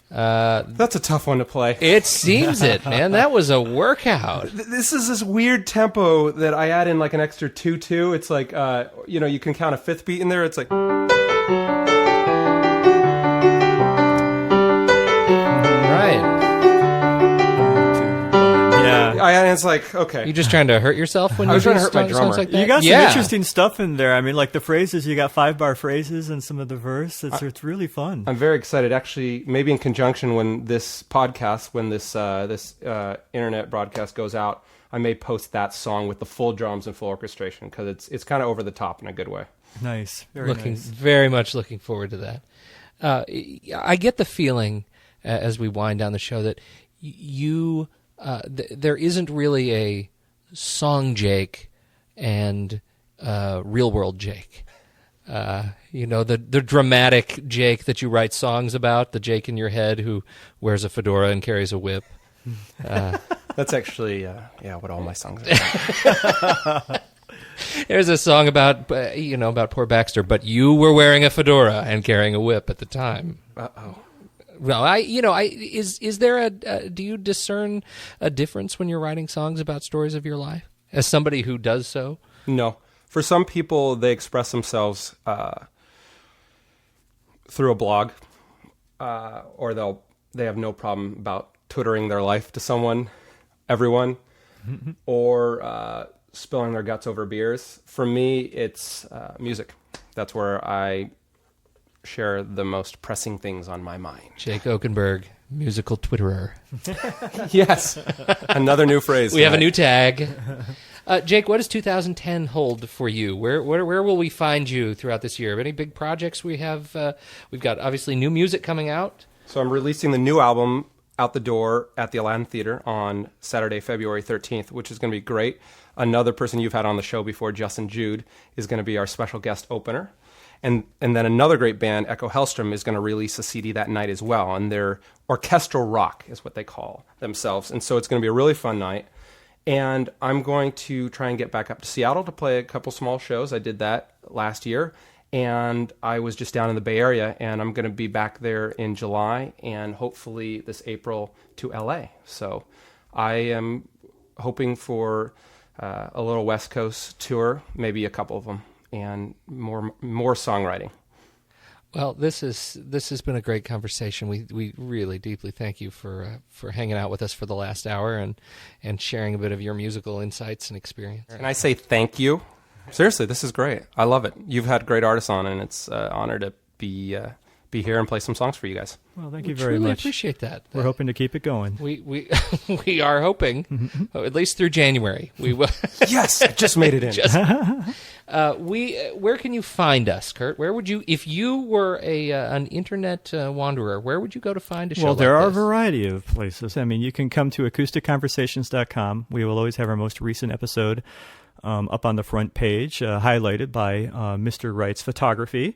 That's a tough one to play. It seems it, man. That was a workout. This is this weird tempo that I add in like an extra 2/2. It's like, you can count a fifth beat in there. It's like... And it's like, okay. You just trying to hurt yourself when I you was trying to hurt my drummer. like that? You got some interesting stuff in there. I mean, like the phrases, you got 5-bar phrases and some of the verse. It's really fun. I'm very excited. Actually, maybe in conjunction when this podcast, when this internet broadcast goes out, I may post that song with the full drums and full orchestration because it's kind of over the top in a good way. Nice. Very much looking forward to that. I get the feeling as we wind down the show that you... there isn't really a song Jake and real world Jake. The dramatic Jake that you write songs about, the Jake in your head who wears a fedora and carries a whip. That's actually, what all my songs are about. There's a song about poor Baxter, but you were wearing a fedora and carrying a whip at the time. Uh-oh. Well, is there do you discern a difference when you're writing songs about stories of your life as somebody who does so? No. For some people, they express themselves through a blog, or they have no problem about tutoring their life to everyone, or spilling their guts over beers. For me, it's music. That's where I share the most pressing things on my mind. Jake Oken-Berg, musical Twitterer. Yes. Another new phrase. We have a new tag. Jake, what does 2010 hold for you? Where will we find you throughout this year? Any big projects we have? We've got, obviously, new music coming out. So I'm releasing the new album, Out the Door, at the Aladdin Theater on Saturday, February 13th, which is going to be great. Another person you've had on the show before, Justin Jude, is going to be our special guest opener. And then another great band, Echo Hellstrom, is going to release a CD that night as well. And they're orchestral rock is what they call themselves. And so it's going to be a really fun night. And I'm going to try and get back up to Seattle to play a couple small shows. I did that last year. And I was just down in the Bay Area. And I'm going to be back there in July and hopefully this April to LA. So I am hoping for a little West Coast tour, maybe a couple of them. And more songwriting. Well, this has been a great conversation. We really deeply thank you for hanging out with us for the last hour and sharing a bit of your musical insights and experience. And I say thank you. Seriously, this is great. I love it. You've had great artists on, and it's an honor to be here and play some songs for you guys. Well, thank you very much. We appreciate that. We're hoping to keep it going. We are hoping, at least through January. We will. Yes, I just made it in. Where can you find us, Kurt? Where would you, if you were an internet wanderer, where would you go to find a show? Well, there like are a this? variety of places. I mean, you can come to acousticconversations.com. We will always have our most recent episode up on the front page, highlighted by Mr. Wright's photography.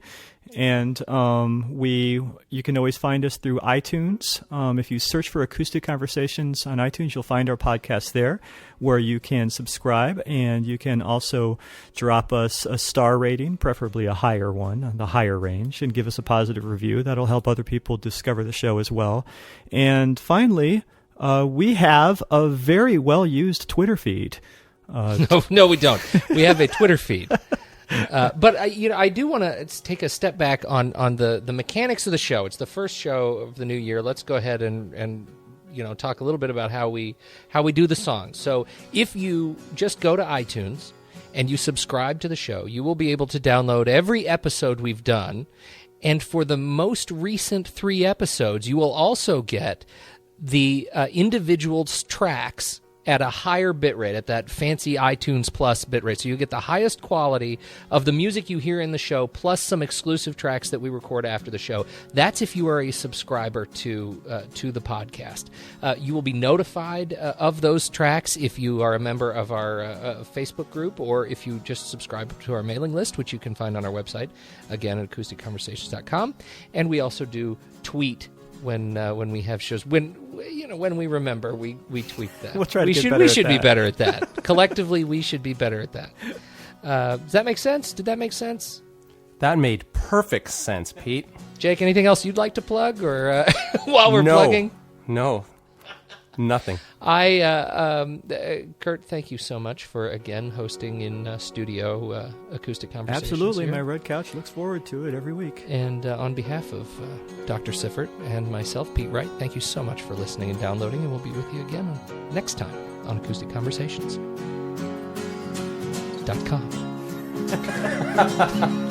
And you can always find us through iTunes. If you search for Acoustic Conversations on iTunes, you'll find our podcast there, where you can subscribe, and you can also drop us a star rating, preferably a higher one, the higher range, and give us a positive review. That'll help other people discover the show as well. And finally, we have a very well-used Twitter feed. No, we don't. We have a Twitter feed. But I do want to take a step back on the mechanics of the show. It's the first show of the new year. Let's go ahead and talk a little bit about how we do the songs. So if you just go to iTunes and you subscribe to the show, you will be able to download every episode we've done. And for the most recent 3 episodes, you will also get the individual tracks at a higher bitrate, at that fancy iTunes Plus bitrate. So you get the highest quality of the music you hear in the show, plus some exclusive tracks that we record after the show. That's if you are a subscriber to the podcast. You will be notified of those tracks if you are a member of our Facebook group, or if you just subscribe to our mailing list, which you can find on our website, again, at acousticconversations.com. And we also do tweet when we have shows. When we remember, we tweet that. We'll try to get better we at should be that. better at that. Collectively, we should be better at that. Does that make sense? Did that make sense? That made perfect sense, Pete. Jake, anything else you'd like to plug, or while we're plugging? No, nothing. Kurt, thank you so much for again hosting in studio Acoustic Conversations. Absolutely, here. my red couch looks forward to it every week. And on behalf of Dr. Siffert and myself, Pete Wright, thank you so much for listening and downloading, and we'll be with you again next time on Acoustic Conversations.com.